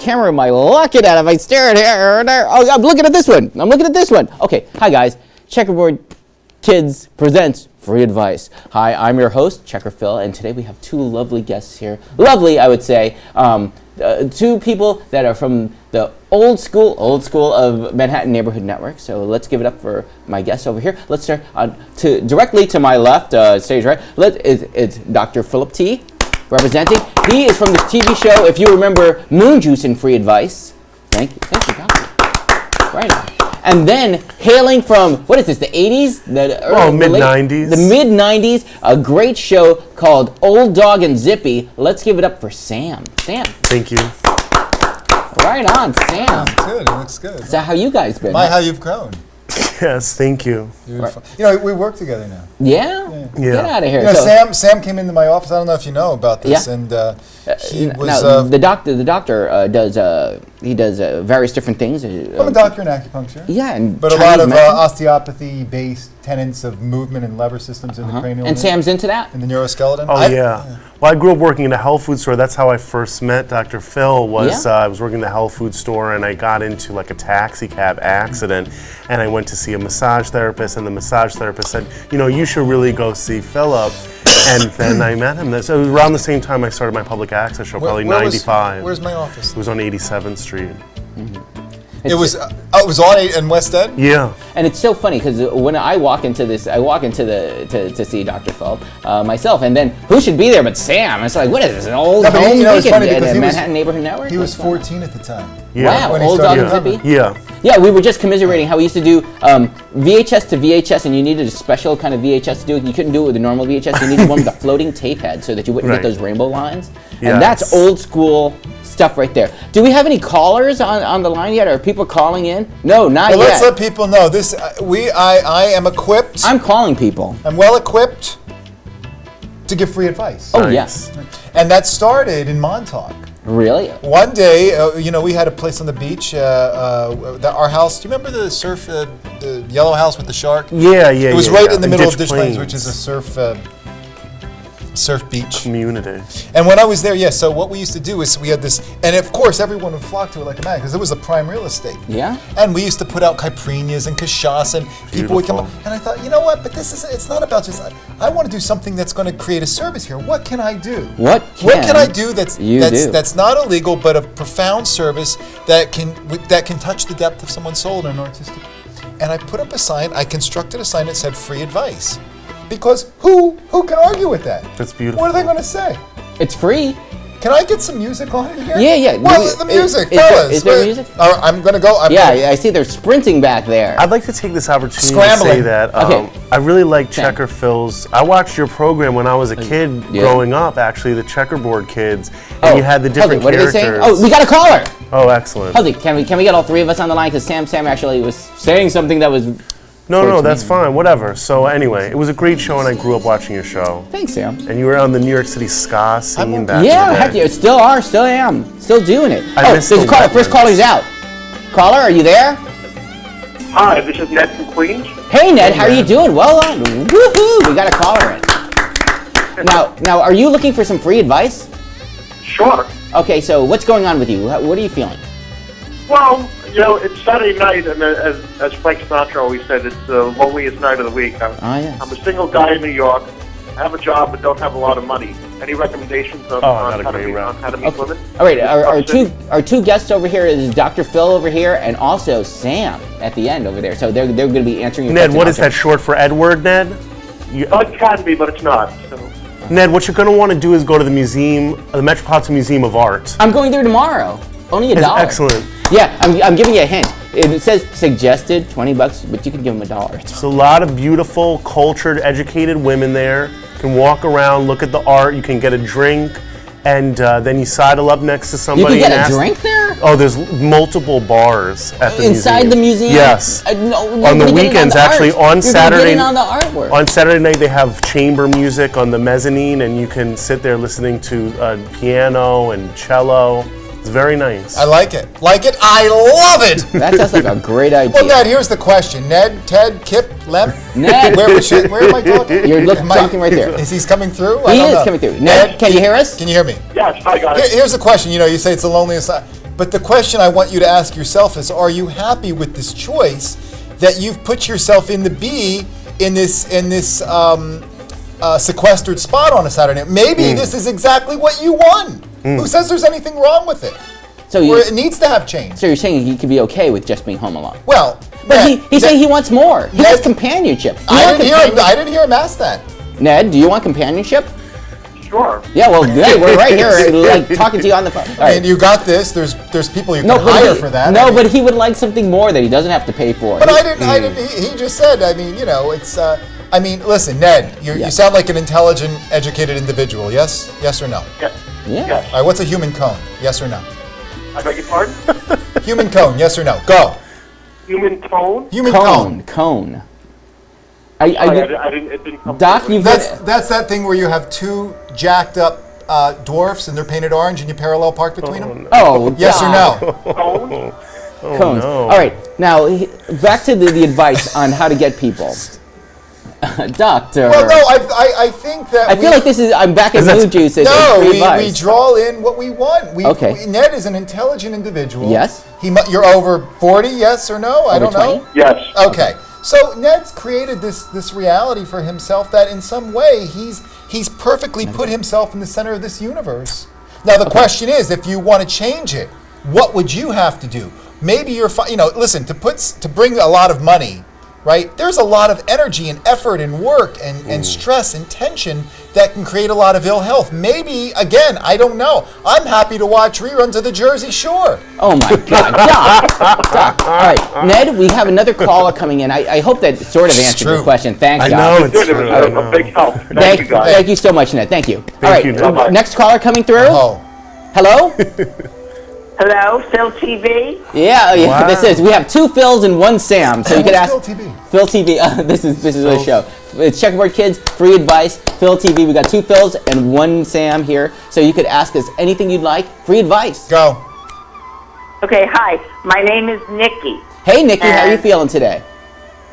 camera am I looking at? If I stare at here or there? Oh, I'm looking at this one. Okay, hi guys. Checkerboard Kids presents Free Advice. Hi, I'm your host, Checkerphil, and today we have two lovely guests here. Lovely, I would say. Two people that are from the old school of Manhattan Neighborhood Network. So let's give it up for my guests over here. Let's start directly to my left, stage right. It's Dr. Philip T. representing. He is from the TV show, if you remember, Moon Juice and Free Advice. Thank you, doctor. Right on. And then hailing from, what is this, the 80s? Mid-90s. The mid-90s, a great show called Old Dog and Zippy. Let's give it up for Sam. Sam. Thank you. Right on, Sam. Good, it looks good. So how you guys been? How you've grown. Yes, thank you. Beautiful. Right. We work together now. Yeah? Get out of here. Sam came into my office. I don't know if you know about this, and he was now, the doctor does various different things. I'm a doctor in acupuncture. Yeah, and but a lot of osteopathy-based tenets of movement and lever systems in the cranial. And Sam's into that. In the neuroskeleton. Oh yeah. Well, I grew up working in a health food store. That's how I first met Dr. Phil. I was working in the health food store, and I got into like a taxi cab accident, and I went to see a massage therapist, and the massage therapist said, you should really go see Philip. And then I met him. So it was around the same time I started my public access show, probably 95. Where's my office? It was on 87th Street. Mm-hmm. It was on in West End? Yeah. And it's so funny because when I walk into to see Dr. Phil myself, and then who should be there but Sam? It's like, what is this, an old home it's funny because Manhattan Neighborhood Network? He was 14 at the time. Yeah. Wow, Old Dog and Zippy? Yeah. Yeah, we were just commiserating how we used to do VHS to VHS, and you needed a special kind of VHS to do it. You couldn't do it with a normal VHS. You needed one with a floating tape head so that you wouldn't get those rainbow lines. Yes. And that's old school stuff right there. Do we have any callers on the line yet? Are people calling in? No, not yet. Let's let people know. I am equipped. I'm calling people. I'm well equipped to give free advice. Oh, yes. And that started in Montauk. Really? One day, we had a place on the beach. Our house. Do you remember the the yellow house with the shark? Yeah. It was right in the middle of Ditch Plains, which is a surf beach community. And when I was there, so what we used to do is we had this, and of course everyone would flock to it like a mad because it was a prime real estate. Yeah. And we used to put out caipirinhas and cachaça, and people would come up. And I thought, you know what? But it's not about just. I want to do something that's going to create a service here. What can I do? What can I do that's not illegal but of profound service that can touch the depth of someone's soul in an artistic. And I put up a sign. I constructed a sign that said "Free Advice." Because who can argue with that? That's beautiful. What are they going to say? It's free. Can I get some music on in here? Yeah. Well, the music, fellas. Is there music? I'm going to go. I see they're sprinting back there. I'd like to take this opportunity to say that I really like Checkerphil's. I watched your program when I was a kid growing up, actually, the Checkerboard Kids, and you had the different characters. What are they saying? Oh, we got a caller. Oh, excellent. Can we get all three of us on the line? Because Sam actually was saying something that was... No, that's fine, whatever. So anyway, it was a great show and I grew up watching your show. Thanks, Sam. And you were on the New York City ska scene back in the day. Heck yeah, still am. Still doing it. There's a caller. First caller's out. Caller, are you there? Hi, this is Ned from Queens. Hey, Ned, how are you doing? Well done. Woohoo, we got a caller in. Now, are you looking for some free advice? Sure. Okay, so what's going on with you? What are you feeling? Well, it's Saturday night, and as Frank Sinatra always said, it's the loneliest night of the week. I'm a single guy in New York. I have a job but don't have a lot of money. Any recommendations on how to meet women? All right, our two guests over here is Dr. Phil over here and also Sam at the end over there. So they're going to be answering your Ned, what is that short for Edward, Ned? It can be, but it's not. So. Ned, what you're going to want to do is go to the museum, the Metropolitan Museum of Art. I'm going there tomorrow. Only $1. Excellent. Yeah, I'm giving you a hint. It says suggested $20, but you can give them $1. There's a lot of beautiful, cultured, educated women there. You can walk around, look at the art. You can get a drink, and then you sidle up next to somebody. You can get a drink there? Oh, there's multiple bars at the museum. Inside the museum? Yes. No, on the weekends, actually, on Saturday. On the artwork. On Saturday night, they have chamber music on the mezzanine, and you can sit there listening to piano and cello. It's very nice. I like it. I love it. That sounds like a great idea. Well, Ned, here's the question. Ned, Ted, Kip, Lem? Ned. Where am I talking? You're talking right there. Is he coming through? He is coming through. Ned, can you hear us? Can you hear me? Yes, I got it. Here's the question. You say it's the loneliest. But the question I want you to ask yourself is, are you happy with this choice that you've put yourself in to be in this sequestered spot on a Saturday night? Maybe this is exactly what you want. Who says there's anything wrong with it? So or it needs to have change. So you're saying he could be okay with just being home alone? Well, but he's saying he wants more. He wants companionship. I didn't hear him ask that. Ned, do you want companionship? Sure. Yeah, well, Ned, we're right here, like talking to you on the phone. All right. And you got this. There's people you can hire for that. No, but he would like something more that he doesn't have to pay for. But I didn't. He just said. I mean, it's. I mean, listen, Ned. You sound like an intelligent, educated individual. Yes. Yes or no? Yes. Yeah. Yes. All right. What's a human cone? Yes or no? I beg your pardon? Human cone. Yes or no? Go. Human tone? Human cone. I didn't. It didn't come. Doc, That's that thing where you have two jacked up dwarfs and they're painted orange and you parallel park between them. No. Oh. Yes or no? Tone? Cones. No. All right. Now back to the advice on how to get people. Doctor. Well, no, I think that I feel like this is. I'm back at Blue Juices. No, we draw in what we want. Okay. Ned is an intelligent individual. Yes. You're over 40, yes or no? I don't know. Yes. Okay. So Ned's created this reality for himself that in some way he's perfectly put himself in the center of this universe. Now the question is, if you want to change it, what would you have to do? Maybe listen, to bring a lot of money, right? There's a lot of energy and effort and work and stress and tension that can create a lot of ill health. Maybe, again, I don't know. I'm happy to watch reruns of the Jersey Shore. Oh my God, Doc. All right, Ned, we have another caller coming in. I hope that sort of answered your question. Thanks, Doc. I know, it's Good. It true. was a big help. Thank you, guys. Thank you so much, Ned. Thank you. Thank you, All Ned. right, next caller coming through. Oh. Hello? Hello, Phil TV? Yeah, Wow. this is. We have two Phils and one Sam, so you could ask. Phil TV. Phil TV. This is the show. It's Checkerboard Kids, free advice. Phil TV. We got two Phils and one Sam here, so you could ask us anything you'd like. Free advice. Go. Okay, hi. My name is Nikki. Hey, Nikki, how are you And- feeling today?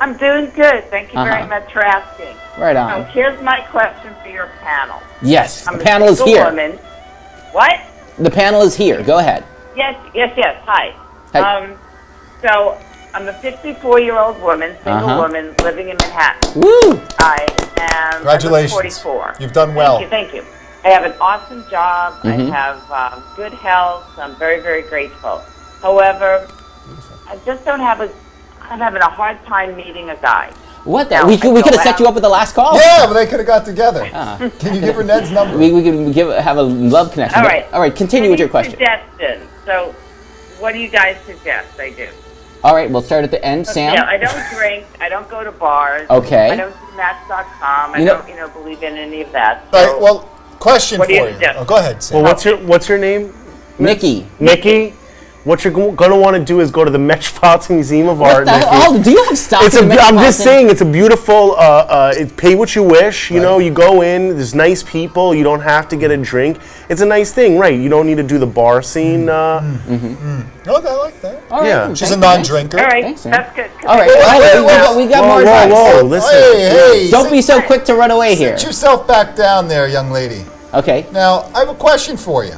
I'm doing good. Thank you very Uh-huh. much for asking. Right So on. here's my question for your panel. Yes, I'm the panel a is single here. woman. What? The panel is here. Go ahead. Yes. Hi. Hi. So I'm a 54-year-old woman, single Uh-huh. woman, living in Manhattan. Woo! I am Congratulations. 44. You've done well. Thank you. I have an awesome job. Mhm. I have good health. I'm very, very grateful. However, I just don't have I'm having a hard time meeting a guy. What the? Now, We I could go have set out- you up with the last call. Yeah, but they could have got together. Uh, Can you give her Ned's number? we could have a love connection. All but- right. All right. Continue with your question. Suggestions. So, what do you guys suggest I do? All right. We'll start at the end. Sam. Yeah, I don't drink. I don't go to bars. Okay. I don't do Match.com. I You know- don't, believe in any of that. All So, right, well, question What for do you you. suggest? Oh, go ahead, Sam. Well, what's your name? Nikki. Nikki? What you're going to want to do is go to the Metropolitan Museum of What Art, the Nikki. hell? Do you have stock in the I'm Metropolitan? just saying, it's a beautiful. Pay what you wish. You know, you go in. There's nice people. You don't have to get a drink. It's a nice thing, right? You don't need to do the bar scene. Oh, I like that. All right. Yeah. She's a non-drinker. all right, Thanks, Sam. that's good. All right. We got Whoa, more whoa, advice. whoa! Listen. Hey, Don't be so quick to run away here. Sit yourself back down there, young lady. Okay. Now, I have a question for you.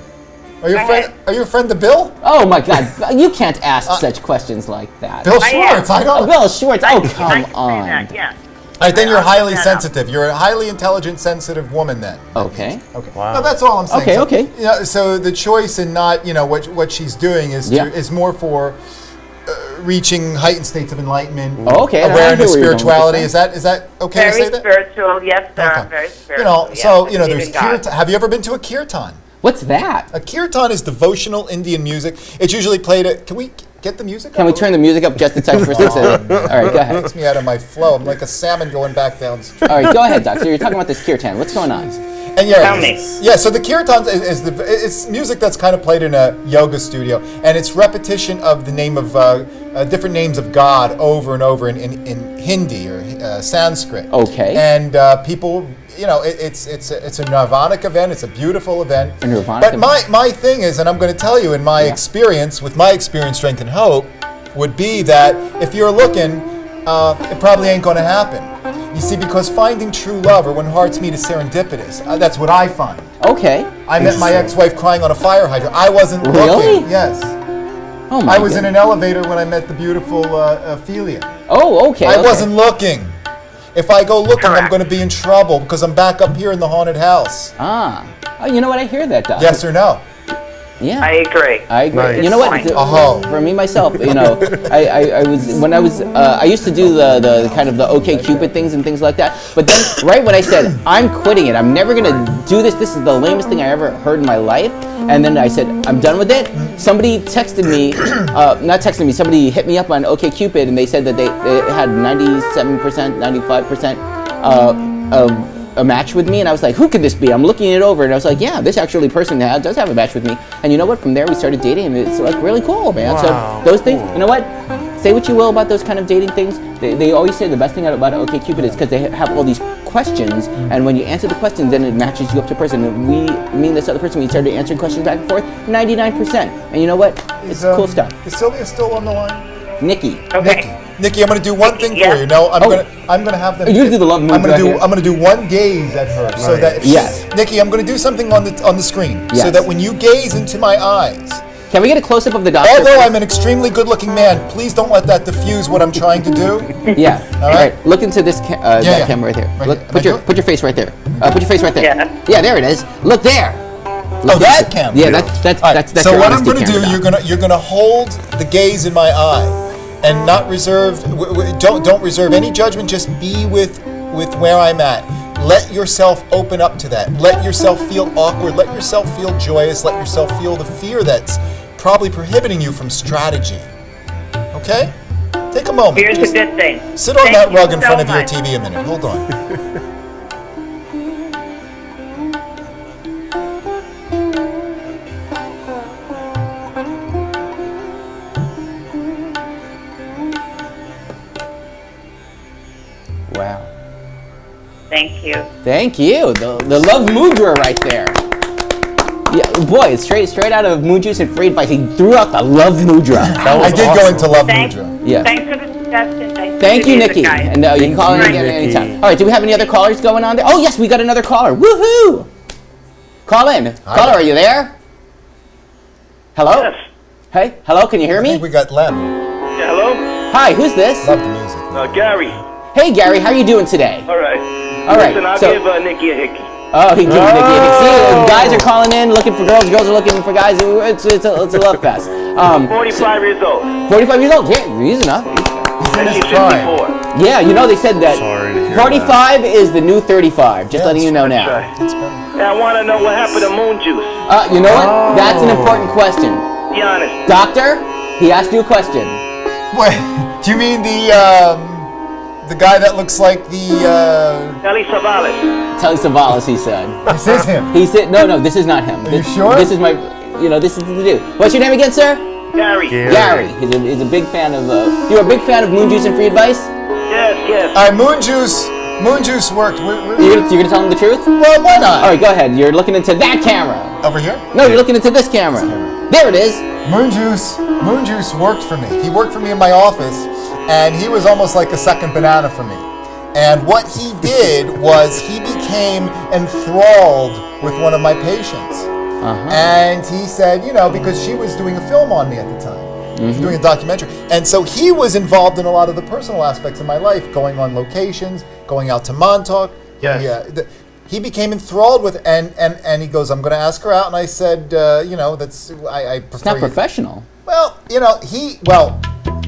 Are you a Go friend? ahead. Are you a friend of Bill? Oh my God! You can't ask such questions like that. Bill I Schwartz. am. I know. Bill Schwartz. Oh, Nice come to say on. that, yes. All right, then you're I'll highly look that up. sensitive. You're a highly intelligent, sensitive woman. Then. Okay. Okay. Wow. No, that's all I'm saying. Okay, So, okay. So the choice in not, what she's doing is Yeah. is more for reaching heightened states of enlightenment, Oh, okay, I hear awareness, where you're going with spirituality. this, Is that okay to Very say that? spiritual, yes, sir. Okay. I'm very spiritual. Yes, So I there's believe in God. kirtan. Have you ever been to a kirtan? What's that? A kirtan is devotional Indian music. It's usually played at. Can we get the music? Can we turn the music up just a touch for a second? All right, go ahead. Takes me out of my flow. I'm like a salmon going back down. All right, go ahead, Doc. So you're talking about this kirtan. What's going on? And yeah, Tell me. yeah. So the kirtan it's music that's kind of played in a yoga studio, and it's repetition of the name of different names of God over and over in Hindi or Sanskrit. Okay. And people, it's a nirvanic event. It's a beautiful event. A nirvanic But event. my thing is, and I'm going to tell you, in my experience, with my experience, strength, and hope, would be that if you're looking, it probably ain't going to happen. You see, because finding true love, or when hearts meet, is serendipitous. That's what I find. Okay. I met my ex-wife crying on a fire hydrant. I wasn't Really? looking. Yes. Oh my I was in goodness. an elevator when I met the beautiful Ophelia. Oh, okay. I okay. wasn't looking. If I go looking, I'm going to be in trouble because I'm back up here in the haunted house. Ah. Oh, you know what? I hear that, Doc. Yes or no? Yeah. I agree. I agree. Nice. You know what? Good point. For me myself, I used to do the kind of the OK Cupid things and things like that. But then, right when I said I'm quitting it, I'm never gonna do this. This is the lamest thing I ever heard in my life. And then I said I'm done with it. Somebody texted me, not texted me. Somebody hit me up on OK Cupid, and they said that they had 97%, 95% of a match with me, and I was like, who could this be? I'm looking it over, and I was like, yeah, this actually person does have a match with me. And you know what? From there, we started dating, and it's like really cool, man. Wow. So those things, you know what? Say what you will about those kind of dating things. They always say the best thing about OkCupid is because they have all these questions, and when you answer the questions, then it matches you up to a person. And me and this other person, we started answering questions back and forth, 99%. And you know what? It's cool stuff. Is Sylvia still on the line? Nikki. Okay. Nikki, I'm going to do one thing for you. No, I'm going to have them. You do the love move I'm going to right do. here. I'm going to do one gaze at her, so that Yes. Nikki, I'm going to do something on the screen, so Yes. that when you gaze into my eyes. Can we get a close-up of the doctor? Although I'm an extremely good-looking man, please don't let that diffuse what I'm trying to do. Yeah. All right. Look into this that camera right there. Right Look, here. put your face right there. Put your face right there. Yeah. Yeah, there it is. Look there. Oh, that camera. Yeah, that's All right, that's so your what I'm honesty going to do, camera, you're gonna hold the gaze in my eye, and not reserve. Don't reserve any judgment. Just be with where I'm at. Let yourself open up to that. Let yourself feel awkward. Let yourself feel joyous. Let yourself feel the fear that's probably prohibiting you from strategy. Okay? Take a moment. Here's a good thing. Sit on Thank that you rug in so front of your much. TV a minute. Hold on. Wow. Thank you. Thank you. The love mudra right there. Yeah, boy, it's straight out of Moon Juice and Free Advice. He threw out the love mudra. I did go into Love Thank, Mudra. Yeah. Thanks for the suggestion. Thank you, for the Nikki. guys. And you can call in you, again Nikki. anytime. All right, do we have any other callers going on there? Oh, yes, we got another caller. Woohoo! Call in. Caller, are you there? Hello? Yes. Hey, hello, can you hear I think me? we got Lem. Yeah, hello? Hi, who's this? Love the music. Gary. Hey, Gary, how are you doing today? All right. All right, Listen, I'll so- give Nikki a hickey. Oh, he gave Nikki. See, guys are calling in looking for girls. Girls are looking for guys. It's a love fest. 45 years old. 45 years old. Yeah, he's enough. He's in And his she's prime. 54. Yeah, you know they said that Sorry to hear 45 is the new 35. Just Yeah, letting you know now. Right. Yeah, I want to know what happened to Moon Juice. You know what? That's an important question. Be honest. Doctor, he asked you a question. Wait, do you mean the guy that looks like the? Ellie Savalas. Telly Savalas, he said. This is him. He said, no, this is not him. Are you sure? This is my, this is the dude. What's your name again, sir? Gary. Gary. He's a big fan of, you're a big fan of Moon Juice and Free Advice? Yes. All right, Moon Juice worked. You're gonna tell him the truth? Well, why not? All right, go ahead. You're looking into that camera. Over here. No, you're looking into this camera. There it is. Moon Juice worked for me. He worked for me in my office, and he was almost like a second banana for me. And what he did was he became enthralled with one of my patients. And he said, because she was doing a film on me at the time. She was doing a documentary. And so he was involved in a lot of the personal aspects of my life, going on locations, going out to Montauk. Yes. Yeah. He became enthralled with, and he goes, I'm going to ask her out. And I said, that's, I prefer It's not you- professional. Well,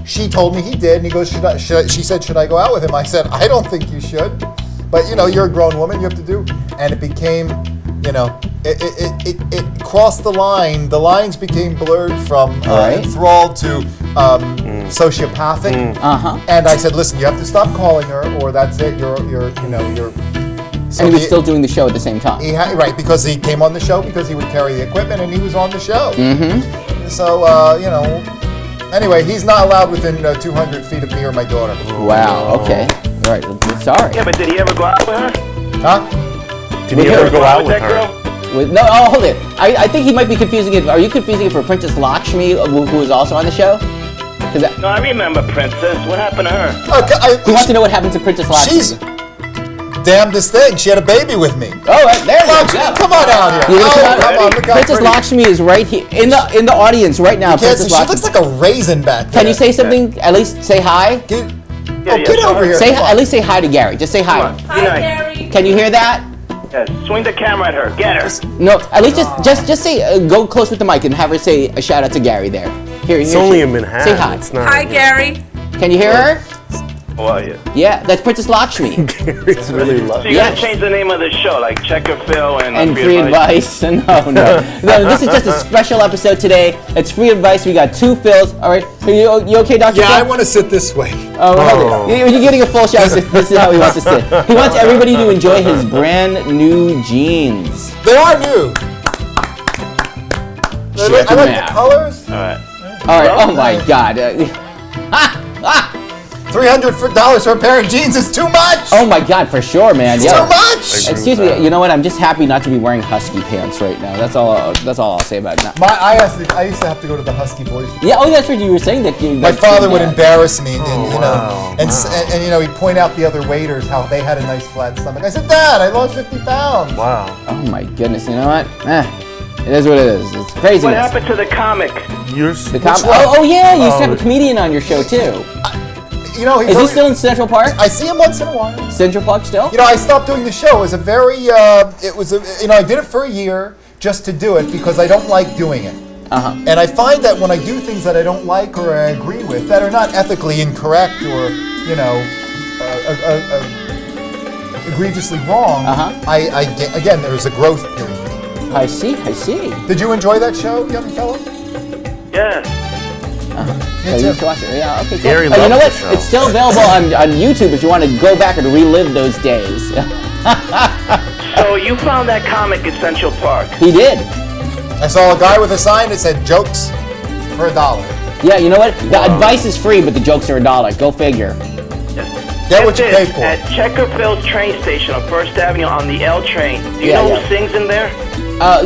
she told me he did, and he goes, she said, should I go out with him? I said, I don't think you should, but you're a grown woman, you have to do, and it became, it crossed the line. The lines became blurred from Right. enthralled to sociopathic. And I said, listen, you have to stop calling her, or that's it. You're. So And he was still doing the show at the same time. right, because he came on the show because he would carry the equipment, and he was on the show. So, anyway, he's not allowed within 200 feet of me or my daughter. Wow, okay. All right, sorry. Yeah, but did he ever go out with her? Huh? Did he ever go out with that her? girl? Hold it. I think he might be confusing it. Are you confusing it for Princess Lakshmi, who was also on the show? No, I remember Princess. What happened to her? Okay, He wants to know what happened to Princess Lakshmi. she's damnedest thing. She had a baby with me. Oh, there you Lakshmi, go. come on out here. Come on, look how Princess pretty. Lakshmi is right here in the audience right now. She Princess Lakshmi. looks like a raisin back there. Can you say something? At least say hi. Get over here. Say come on. at least say hi to Gary. Just say hi. Hi, Gary. Can you hear that? Yes. Swing the camera at her. Get her. No. At least just say go close with the mic and have her say a shout out to Gary there. Here. It's only in Manhattan. Say hi. It's not. Hi, Gary. Can you hear her? How are you? Yeah, that's Princess Lakshmi. Gary's really So lovely. you Yeah. gotta change the name of the show, like Checkerphil And free advice. No. This is just a special episode today. It's free advice. We got 2 Phils. All right. You okay, Dr. Yeah, Phil? I want to sit this way. Oh, you're getting a full shot. This is how he wants to sit. He wants everybody to enjoy his brand new jeans. They are new. Check I like them the out. colors. All right. All right. Oh my God. $300 for a pair of jeans is too much. Oh my God, for sure, man. It's Yeah. too much. Excuse me. You know what? I'm just happy not to be wearing husky pants right now. That's all I'll say about that. I used to have to go to the Husky Boys. Yeah. Oh, that's what you were saying. That My father would embarrass me, and wow, and you know, he'd point out the other waiters how they had a nice flat stomach. I said, Dad, I lost 50 pounds. Wow. Oh my goodness. You know what? It is what it is. It's craziness. What happened to the comic? You're Oh yeah. You used to have a comedian on your show too. You know, Is he still in Central Park? I see him once in a while. Central Park still? You know, I stopped doing the show. It was a very, I did it for a year just to do it because I don't like doing it. Uh-huh. And I find that when I do things that I don't like or I agree with, that are not ethically incorrect or, you know, egregiously wrong, I get, again, there's a growth period. I see. Did you enjoy that show, young fellow? Yeah. So you used to watch it. Yeah, okay, cool. Gary You know loved what? the show. It's still available on YouTube if you want to go back and relive those days. So you found that comic in Central Park. He did. I saw a guy with a sign that said jokes for $1. Yeah, you know what? The advice is free, but the jokes are $1. Go figure. Get what you this, pay for. At Checkerphil train station on 1st Avenue on the L train. Do you Yeah, know yeah. who sings in there?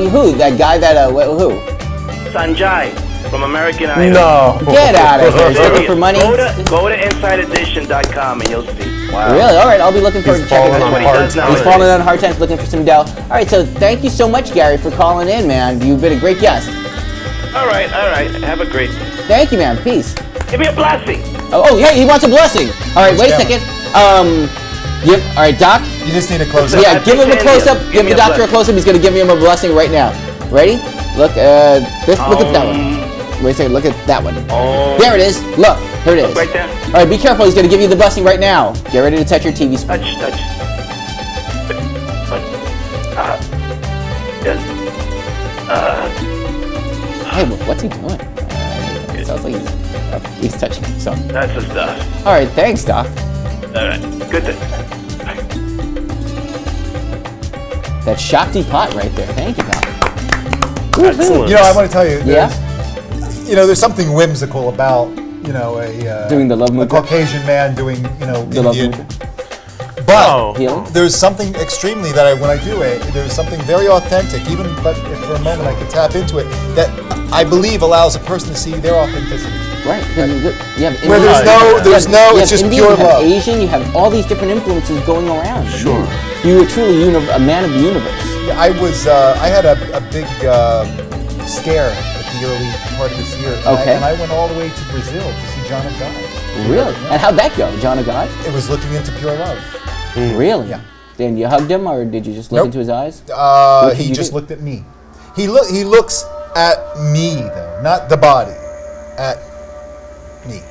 Who? That guy that, who? Sanjay from American Idol. No. Get out of here. He's looking Serious. for money. Go to InsideEdition.com and you'll see. Wow. Really? All right, I'll be looking forward to checking fallen this on one he out. does hard now. He's falling on hard times looking for some dough. All right, so thank you so much, Gary, for calling in, man. You've been a great guest. All right. Have a great day. Thank you, man. Peace. Give me a blessing. Oh, hey, he wants a blessing. All right, wait a camera. second. All right, Doc. You just need to close it. Yeah, I give him a pretend close up. you- Give give me the a doctor a blessing. close up. He's gonna give him a blessing right now. Ready? Look, look at that one. Wait a second. Look at that one. Oh. There it is. Look, here it is. Right there. All right, be careful. He's gonna give you the blessing right now. Get ready to touch your TV screen. Touch. Yes. Hey, what's he doing? It sounds like he's touching himself. That's the stuff. All right, thanks, Doc. All right. Good day. That Shakti pot right there. Thank you, Doc. Excellent. You know, I want to tell you, Yeah? there's something whimsical about, a Doing the love a mudra? Caucasian man doing, The love Indian. mudra? But Oh. Healing? there's something extremely that when I do it, there's something very authentic, even but if for a moment I can tap into it, that I believe allows a person to see their authenticity. Right. You have Where Indian- there's no, you it's have just Indian, pure you have love. Asian, you have all these different influences going around. Sure. You are truly a man of the universe. Yeah, I had a big scare at the early part of this year. Okay. And I went all the way to Brazil to see John of God. Really? And how'd that go, John of God? It was looking into pure love. Really? Yeah. Then you hugged him, or did you just look Nope. into his eyes? did He you just do? looked at me. He looks at me though, not the body, at me.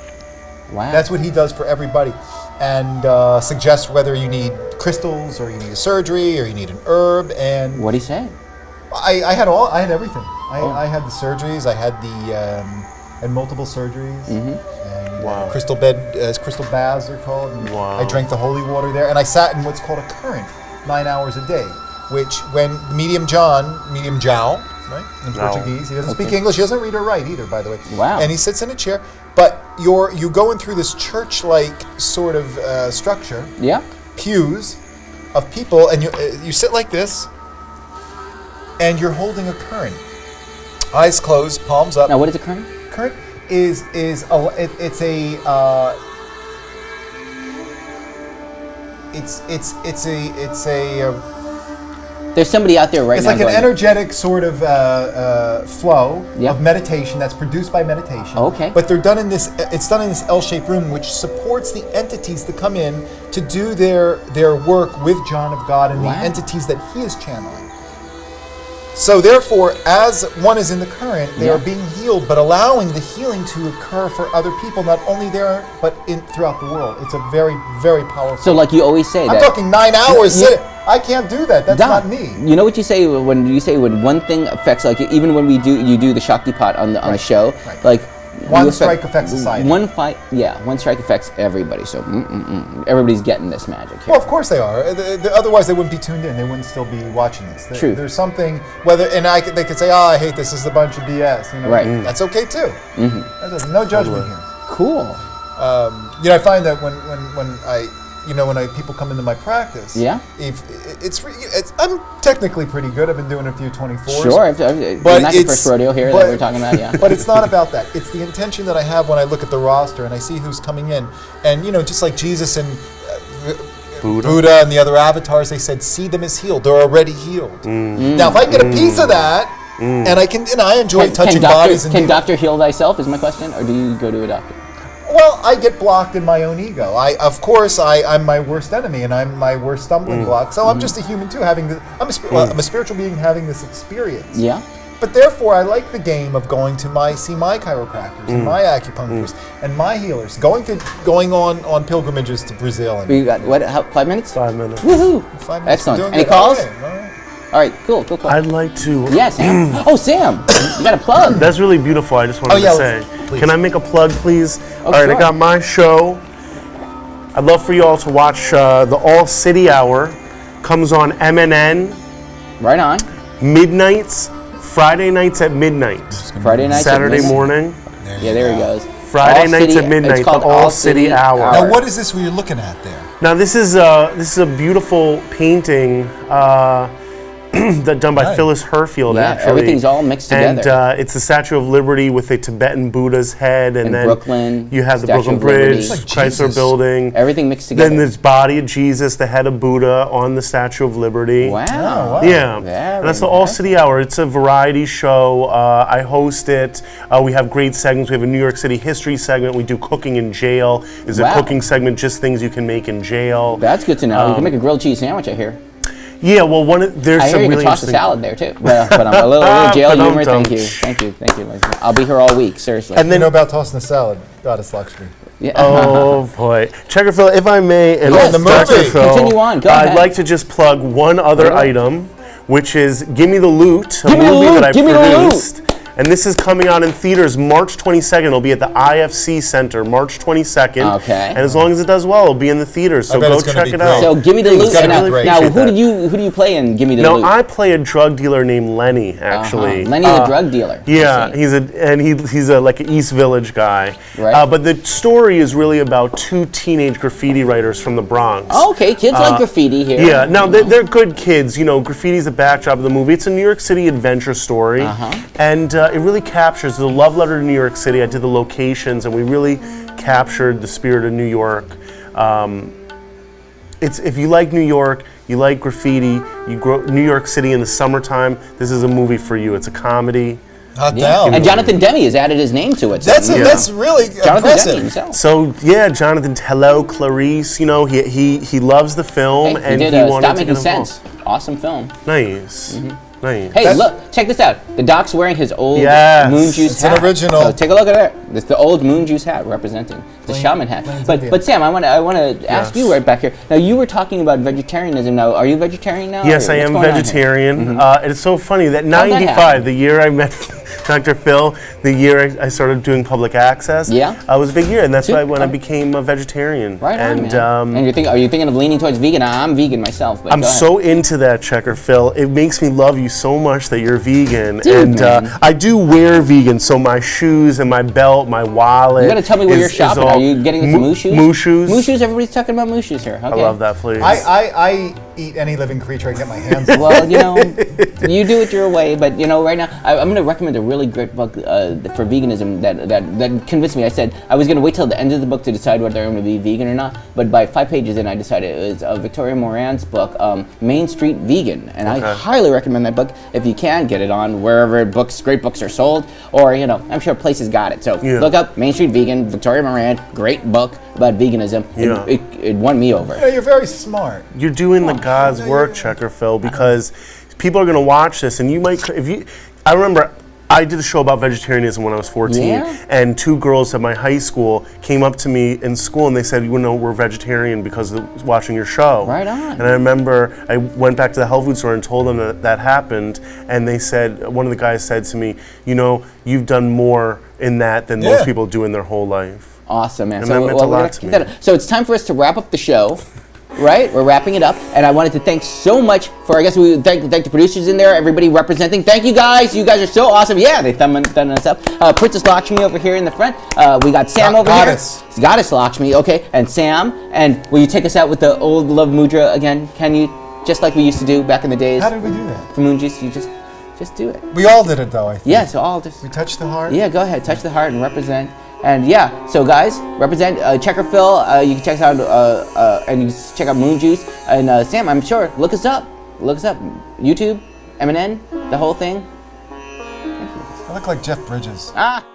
Wow. That's what he does for everybody, and suggests whether you need crystals or you need a surgery or you need an herb. And What'd he say? I had everything. I had the surgeries. I had had multiple surgeries. And Wow. crystal baths are called. And Wow. I drank the holy water there, and I sat in what's called a current 9 hours a day. Which, when medium Jow, right, in Jow. Portuguese, he doesn't speak English. He doesn't read or write either, by the way. Wow. And he sits in a chair, but you go in through this church-like sort of structure, Yeah? pews of people, and you sit like this, and you're holding a current, eyes closed, palms up. Now, what is a current? Current There's somebody out there right it's now. It's like an energetic sort of flow of meditation that's produced by meditation. Okay. But they're done in this. It's done in this L-shaped room, which supports the entities that come in to do their work with John of God and the entities that he is channeling. So therefore, as one is in the current, they are being healed, but allowing the healing to occur for other people, not only there, but throughout the world. It's a very, very powerful. So like you always say, I'm talking 9 hours. I can't do that. That's not me. You know what you say when one thing affects, like even when you do the Shakti Pot on the show, like one strike affects society. One strike affects everybody. So everybody's getting this magic here. Well, of course they are. Otherwise, they wouldn't be tuned in. They wouldn't still be watching this. True. There's something they could say, "Oh, I hate this. This is a bunch of BS." You know? Right. That's okay too. No judgment here. Cool. I find that when people come into my practice, I'm technically pretty good. I've been doing a few 24s. Sure, but not the first rodeo here that we're talking about. Yeah, but it's not about that. It's the intention that I have when I look at the roster and I see who's coming in, and just like Jesus and Buddha and the other avatars, they said, "See them as healed. They're already healed." Now, if I can get a piece of that, and I enjoy touching bodies. Can doctor heal thyself? Is my question, or do you go to a doctor? Well, I get blocked in my own ego. I'm my worst enemy, and I'm my worst stumbling block. So I'm just a human too. I'm a spiritual being having this experience. Yeah. But therefore, I like the game of going to see my chiropractors and my acupuncturists and my healers. Going on pilgrimages to Brazil. And you got 5 minutes? 5 minutes. Woohoo! 5 minutes. Excellent. Any calls? All right, cool. I'd like to. Yeah, Sam. Oh, Sam, you got a plug. That's really beautiful. I just wanted to say. Please. Can I make a plug, please? All right, sure. I got my show. I'd love for you all to watch the All City Hour. Comes on MNN. Right on. Midnights, Friday nights at midnight. Friday nights Saturday at midnight. morning. There he goes. Friday nights at midnight. It's called the All City Hour. Now, what is this we're looking at there? Now, this is a beautiful painting done by Phyllis Herfield, actually. Everything's all mixed together. And it's the Statue of Liberty with a Tibetan Buddha's head. And then Brooklyn, you have the Statue Brooklyn of Bridge, Liberty. Chrysler Building. Everything mixed together. Then there's body of Jesus, the head of Buddha on the Statue of Liberty. Wow. Yeah. And that's the All City Hour. It's a variety show. I host it. We have great segments. We have a New York City history segment. We do cooking in jail. There's a cooking segment, just things you can make in jail. That's good to know. You can make a grilled cheese sandwich, I hear. Yeah, well, there's I some hear you really can toss a interesting. salad there too. But I'm a little jail humor. Thank you. I'll be here all week. Seriously. And then about tossing a salad, Goddess Lakshmi. Yeah. Oh boy, Checkerphil, if I may, and the movie. Continue on. Go ahead. I'd like to just plug one other item, which is "Give Me the Loot," a Give me the movie loot, that I give me the produced. And this is coming out in theaters March 22nd. It'll be at the IFC Center, March 22nd. Okay. And as long as it does well, it'll be in the theaters. So go check it out. So Give Me the Loot. Now, Appreciate who do you play in Give Me the Loot? No, I play a drug dealer named Lenny, actually. Lenny the drug dealer. Yeah, he's like an East Village guy. Right. But the story is really about two teenage graffiti writers from the Bronx. Okay, kids like graffiti here. Yeah, now they're good kids. Graffiti's the backdrop of the movie. It's a New York City adventure story, and it really captures the love letter to New York City. I did the locations, and we really captured the spirit of New York. If you like New York, you like graffiti, you grow New York City in the summertime, this is a movie for you. It's a comedy. Not down. And Jonathan Demme has added his name to it. That's really impressive. Himself. So yeah, Jonathan, hello, Clarice. He loves the film, Hey, and he wanted Stop to Making get involved. Sense. Awesome film. Nice. Nice. Hey, look, check this out. The Doc's wearing his old moon juice it's hat. an original. So take a look at it. It's the old moon juice hat representing the shaman hat. But Sam, I want to ask you right back here. Now, you were talking about vegetarianism. Now, are you vegetarian now? Yes, I am vegetarian. It's so funny that 95, the year I met Dr. Phil, the year I started doing public access, was a big year, and that's why when I became a vegetarian. Right on, and man. Are you thinking of leaning towards vegan? I'm vegan myself. But I'm so into that, Checkerphil. It makes me love you so much that you're vegan. Dude, and I do wear vegan, so my shoes and my belt, my wallet. You got to tell me where you're shopping. Are you getting some Moo Shoes? Moo Shoes. Moo Shoes, everybody's talking about Moo Shoes here. Okay. I love that place. eat any living creature I get my hands on. Well, you do it your way, but right now I'm going to recommend a really great book for veganism that convinced me. I said I was going to wait till the end of the book to decide whether I'm going to be vegan or not, but by 5 pages in, I decided it was Victoria Moran's book, Main Street Vegan, and I highly recommend that book if you can get it on wherever great books are sold, or I'm sure places got it. So look up Main Street Vegan, Victoria Moran, great book about veganism. It won me over. You're very smart. You're doing the God's work, Checkerphil, because people are going to watch this, and I remember I did a show about vegetarianism when I was 14, and 2 girls at my high school came up to me in school, and they said, we're vegetarian because of watching your show. Right on. And I remember I went back to the health food store and told them that happened, and they said, one of the guys said to me, you've done more in that than most people do in their whole life. Awesome, man. And that meant a lot to me. So it's time for us to wrap up the show. Right, we're wrapping it up, and I wanted to thank so much for. I guess we thank the producers in there, everybody representing. Thank you guys. You guys are so awesome. Yeah, they thumbing us up. Princess Lakshmi over here in the front. We got Sam over here. Goddess Lakshmi. Okay, and Sam. And will you take us out with the old love mudra again? Can you, just like we used to do back in the days? How did we do that? For Moon Juice, you just do it. We all did it though. I think. Yeah, so all just. We touched the heart. Yeah, go ahead, touch the heart and represent. And so guys, represent Checkerphil. You can check us out, and you can check out Moon Juice. And Sam, I'm sure, look us up. YouTube, MNN, the whole thing. I look like Jeff Bridges. Ah.